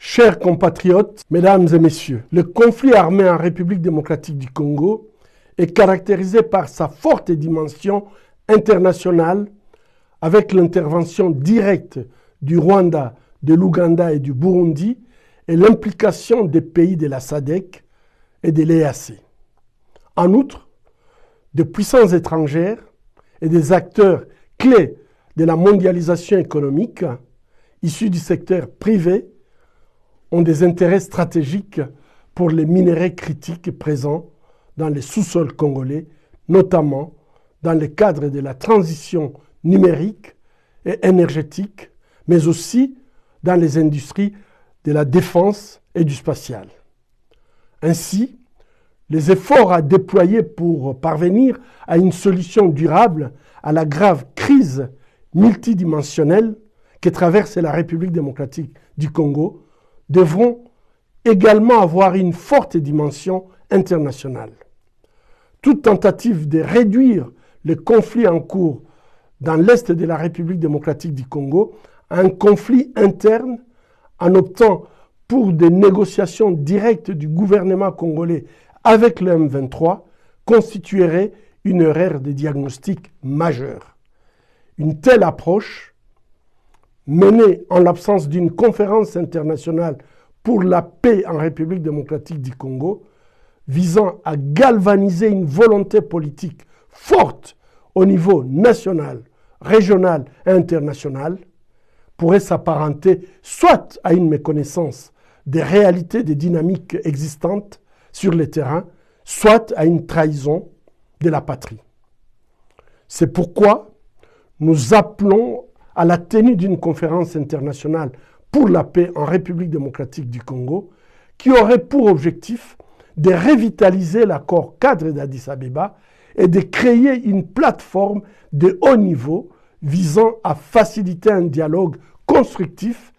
Chers compatriotes, mesdames et messieurs, le conflit armé en République démocratique du Congo est caractérisé par sa forte dimension internationale avec l'intervention directe du Rwanda, de l'Ouganda et du Burundi et l'implication des pays de la SADC et de l'EAC. En outre, de puissances étrangères et des acteurs clés de la mondialisation économique issus du secteur privé ont des intérêts stratégiques pour les minerais critiques présents dans les sous-sols congolais, notamment dans le cadre de la transition numérique et énergétique, mais aussi dans les industries de la défense et du spatial. Ainsi, les efforts à déployer pour parvenir à une solution durable à la grave crise multidimensionnelle que traverse la République démocratique du Congo devront également avoir une forte dimension internationale. Toute tentative de réduire le conflit en cours dans l'est de la République démocratique du Congo à un conflit interne en optant pour des négociations directes du gouvernement congolais avec le M23 constituerait une erreur de diagnostic majeure. Une telle approche, menée en l'absence d'une conférence internationale pour la paix en République démocratique du Congo, visant à galvaniser une volonté politique forte au niveau national, régional et international, pourrait s'apparenter soit à une méconnaissance des réalités des dynamiques existantes sur le terrain, soit à une trahison de la patrie. C'est pourquoi nous appelons à la tenue d'une conférence internationale pour la paix en République démocratique du Congo, qui aurait pour objectif de revitaliser l'accord cadre d'Addis-Abeba et de créer une plateforme de haut niveau visant à faciliter un dialogue constructif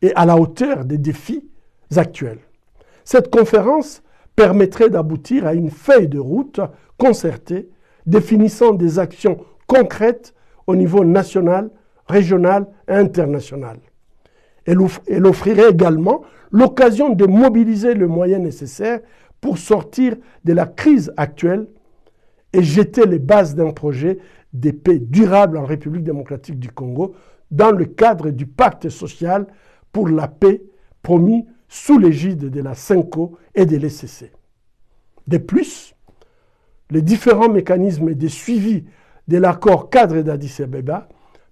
et à la hauteur des défis actuels. Cette conférence permettrait d'aboutir à une feuille de route concertée définissant des actions concrètes au niveau national, régional et international. Elle offrirait également l'occasion de mobiliser le moyen nécessaire pour sortir de la crise actuelle et jeter les bases d'un projet de paix durable en République démocratique du Congo dans le cadre du pacte social pour la paix promis sous l'égide de la CENCO et de l'ECC. De plus, les différents mécanismes de suivi de l'accord cadre d'Addis-Abeba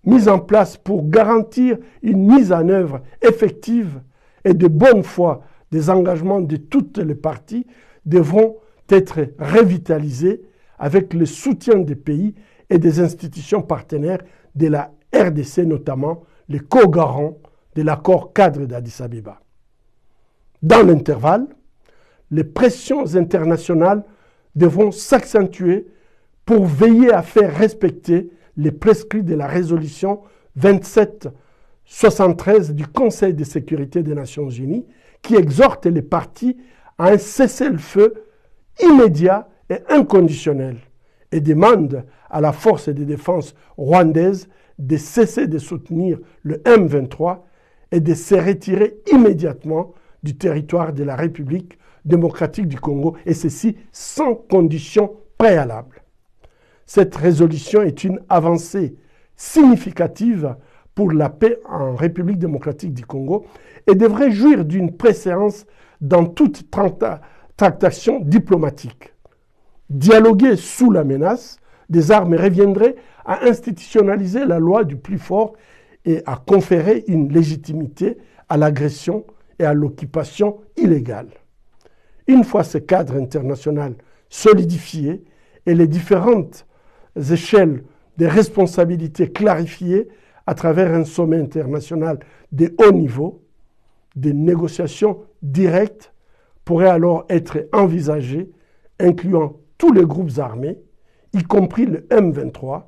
mis en place pour garantir une mise en œuvre effective et de bonne foi des engagements de toutes les parties devront être revitalisés avec le soutien des pays et des institutions partenaires de la RDC, notamment les co-garants de l'accord cadre d'Addis-Abeba. Dans l'intervalle, les pressions internationales devront s'accentuer pour veiller à faire respecter les prescrits de la résolution 2773 du Conseil de sécurité des Nations Unies qui exhorte les parties à un cessez-le-feu immédiat et inconditionnel et demande à la force de défense rwandaise de cesser de soutenir le M23 et de se retirer immédiatement du territoire de la République démocratique du Congo, et ceci sans condition préalable. Cette résolution est une avancée significative pour la paix en République démocratique du Congo et devrait jouir d'une préséance dans toute tractation diplomatique. Dialoguer sous la menace des armes reviendrait à institutionnaliser la loi du plus fort et à conférer une légitimité à l'agression et à l'occupation illégale. Une fois ce cadre international solidifié et les différentes échelles de responsabilités clarifiées à travers un sommet international de haut niveau, des négociations directes pourraient alors être envisagées, incluant tous les groupes armés, y compris le M23,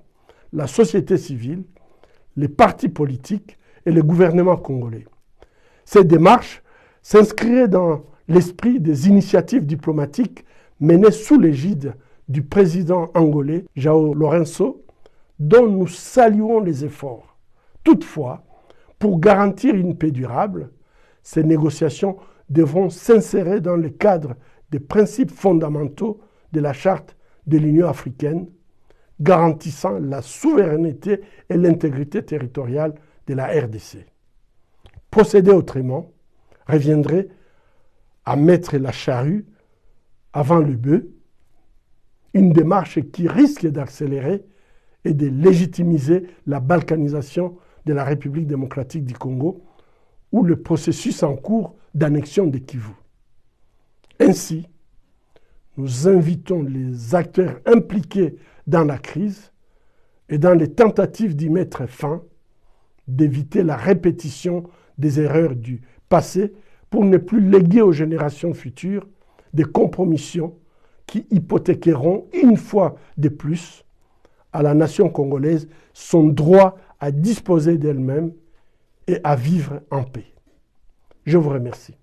la société civile, les partis politiques et le gouvernement congolais. Cette démarche s'inscrirait dans l'esprit des initiatives diplomatiques menées sous l'égide du président angolais João Lourenço, dont nous saluons les efforts. Toutefois, pour garantir une paix durable, ces négociations devront s'insérer dans le cadre des principes fondamentaux de la Charte de l'Union africaine, garantissant la souveraineté et l'intégrité territoriale de la RDC. Procéder autrement reviendrait à mettre la charrue avant le bœuf, une démarche qui risque d'accélérer et de légitimiser la balkanisation de la République démocratique du Congo ou le processus en cours d'annexion de Kivu. Ainsi, nous invitons les acteurs impliqués dans la crise et dans les tentatives d'y mettre fin, d'éviter la répétition des erreurs du passé pour ne plus léguer aux générations futures des compromissions qui hypothéqueront une fois de plus à la nation congolaise son droit à disposer d'elle-même et à vivre en paix. Je vous remercie.